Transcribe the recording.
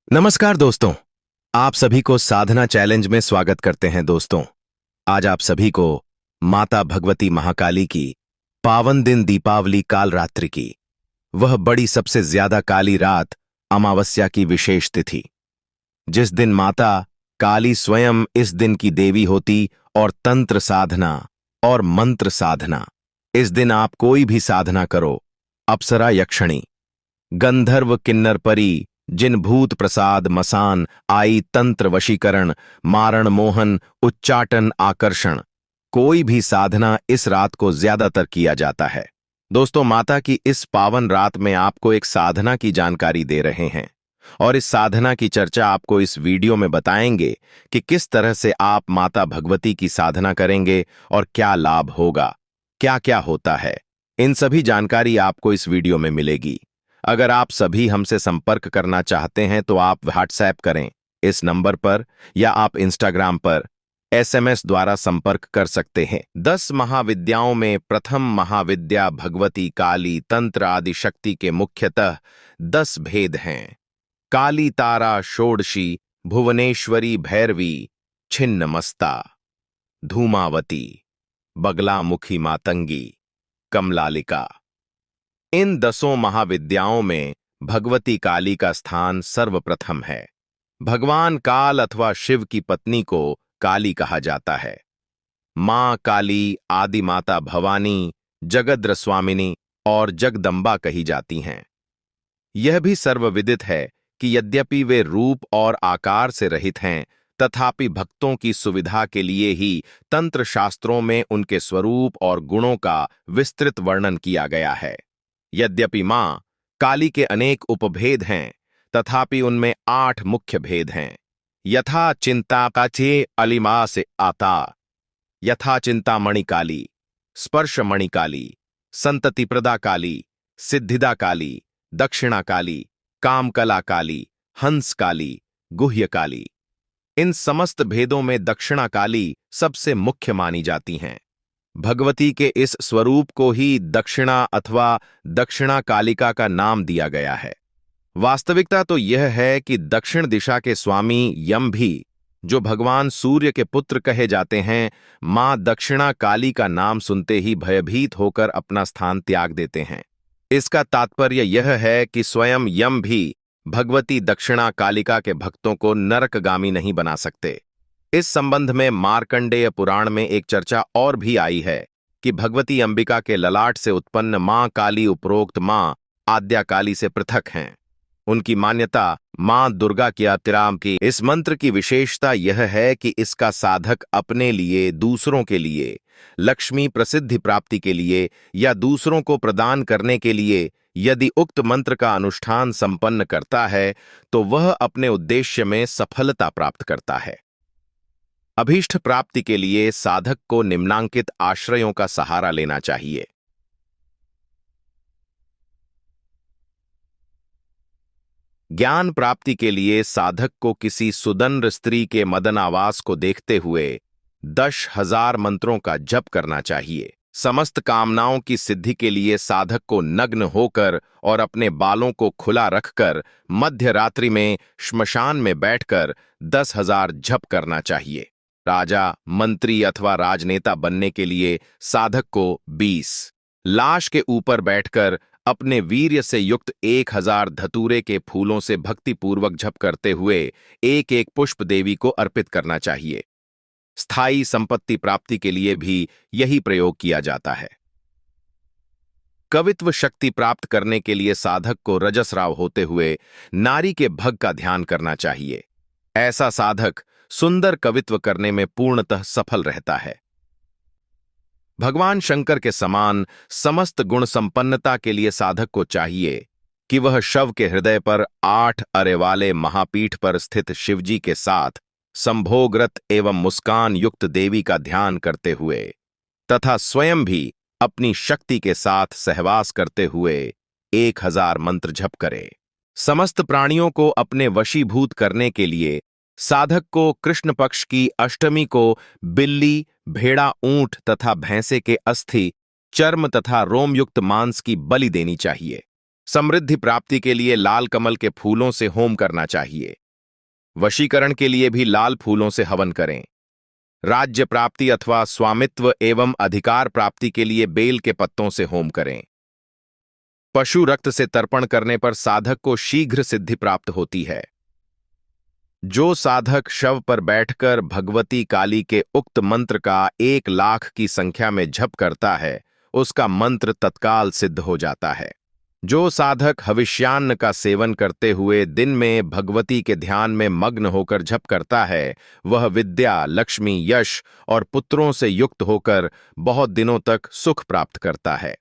नमस्कार दोस्तों। आप सभी को साधना चैलेंज में स्वागत करते हैं दोस्तों। आज आप सभी को माता भगवती महाकाली की पावन दिन दीपावली काल रात्रि की वह बड़ी सबसे ज्यादा काली रात अमावस्या की विशेष तिथि, जिस दिन माता काली स्वयं इस दिन की देवी होती और तंत्र साधना और मंत्र साधना, इस दिन आप कोई भी साधना करो, अप्सरा यक्षिणी गंधर्व किन्नर परी जिन भूत प्रसाद मसान आई तंत्र वशीकरण मारण मोहन उच्चाटन आकर्षण, कोई भी साधना इस रात को ज्यादातर किया जाता है। दोस्तों, माता की इस पावन रात में आपको एक साधना की जानकारी दे रहे हैं और इस साधना की चर्चा आपको इस वीडियो में बताएंगे कि किस तरह से आप माता भगवती की साधना करेंगे और क्या लाभ होगा, क्या क्या होता है। इन सभी जानकारी आपको इस वीडियो में मिलेगी। अगर आप सभी हमसे संपर्क करना चाहते हैं तो आप व्हाट्सएप करें इस नंबर पर, या आप इंस्टाग्राम पर एसएमएस द्वारा संपर्क कर सकते हैं। 10 महाविद्याओं में प्रथम महाविद्या भगवती काली तंत्र आदि शक्ति के मुख्यतः 10 भेद हैं। काली तारा षोडशी, भुवनेश्वरी भैरवी, छिन्नमस्ता, धूमावती, बगलामुखी मातंगी, कमलालिका। इन 10 महाविद्याओं में भगवती काली का स्थान सर्वप्रथम है। भगवान काल अथवा शिव की पत्नी को काली कहा जाता है। मां काली आदि माता भवानी, जगद्र स्वामिनी और जगदम्बा कही जाती हैं। यह भी सर्वविदित है कि यद्यपि वे रूप और आकार से रहित हैं, तथापि भक्तों की सुविधा के लिए ही तंत्र शास्त्रों में उनके स्वरूप और गुणों का विस्तृत वर्णन किया गया है। यद्यपि मां काली के अनेक उपभेद हैं, तथापि उनमें 8 मुख्य भेद हैं। यथा चिंता का चे अलिमा से आता, यथा चिंतामणि काली, स्पर्शमणि काली, संततिप्रदा काली, सिद्धिदा काली, दक्षिणा काली, कामकला काली, हंस काली, गुह्य काली। इन समस्त भेदों में दक्षिणा काली सबसे मुख्य मानी जाती हैं। भगवती के इस स्वरूप को ही दक्षिणा अथवा दक्षिणा कालिका का नाम दिया गया है। वास्तविकता तो यह है कि दक्षिण दिशा के स्वामी यम भी, जो भगवान सूर्य के पुत्र कहे जाते हैं, मां दक्षिणा काली का नाम सुनते ही भयभीत होकर अपना स्थान त्याग देते हैं। इसका तात्पर्य यह है कि स्वयं यम भी भगवती दक्षिणा कालिका के भक्तों को नरकगामी नहीं बना सकते। इस संबंध में मार्कंडेय पुराण में एक चर्चा और भी आई है कि भगवती अंबिका के ललाट से उत्पन्न मां काली उपरोक्त मां आद्या काली से पृथक हैं। उनकी मान्यता मां दुर्गा के अतिराम की इस मंत्र की विशेषता यह है कि इसका साधक अपने लिए, दूसरों के लिए, लक्ष्मी प्रसिद्धि प्राप्ति के लिए या दूसरों को प्रदान करने के लिए यदि उक्त मंत्र का अनुष्ठान संपन्न करता है तो वह अपने उद्देश्य में सफलता प्राप्त करता है। अभीष्ट प्राप्ति के लिए साधक को निम्नांकित आश्रयों का सहारा लेना चाहिए। ज्ञान प्राप्ति के लिए साधक को किसी सुदंड स्त्री के मदन आवास को देखते हुए 10,000 मंत्रों का जप करना चाहिए। समस्त कामनाओं की सिद्धि के लिए साधक को नग्न होकर और अपने बालों को खुला रखकर मध्य रात्रि में श्मशान में बैठकर 10,000 जप करना चाहिए। राजा, मंत्री अथवा राजनेता बनने के लिए साधक को 20 लाश के ऊपर बैठकर अपने वीर्य से युक्त 1,000 धतूरे के फूलों से भक्तिपूर्वक जप करते हुए एक एक पुष्प देवी को अर्पित करना चाहिए। स्थायी संपत्ति प्राप्ति के लिए भी यही प्रयोग किया जाता है। कवित्व शक्ति प्राप्त करने के लिए साधक को रजस्राव होते हुए नारी के भग का ध्यान करना चाहिए। ऐसा साधक सुंदर कवित्व करने में पूर्णतः सफल रहता है। भगवान शंकर के समान समस्त गुण संपन्नता के लिए साधक को चाहिए कि वह शव के हृदय पर 8 अरे वाले महापीठ पर स्थित शिवजी के साथ संभोगरत एवं मुस्कान युक्त देवी का ध्यान करते हुए तथा स्वयं भी अपनी शक्ति के साथ सहवास करते हुए 1,000 मंत्र जप करे। समस्त प्राणियों को अपने वशीभूत करने के लिए साधक को कृष्ण पक्ष की अष्टमी को बिल्ली, भेड़ा, ऊंट तथा भैंसे के अस्थि, चर्म तथा रोमयुक्त मांस की बलि देनी चाहिए। समृद्धि प्राप्ति के लिए लाल कमल के फूलों से होम करना चाहिए। वशीकरण के लिए भी लाल फूलों से हवन करें। राज्य प्राप्ति अथवा स्वामित्व एवं अधिकार प्राप्ति के लिए बेल के पत्तों से होम करें। पशु रक्त से तर्पण करने पर साधक को शीघ्र सिद्धि प्राप्त होती है। जो साधक शव पर बैठकर भगवती काली के उक्त मंत्र का 1,00,000 की संख्या में जप करता है, उसका मंत्र तत्काल सिद्ध हो जाता है। जो साधक हविष्यान्न का सेवन करते हुए दिन में भगवती के ध्यान में मग्न होकर जप करता है, वह विद्या, लक्ष्मी, यश और पुत्रों से युक्त होकर बहुत दिनों तक सुख प्राप्त करता है।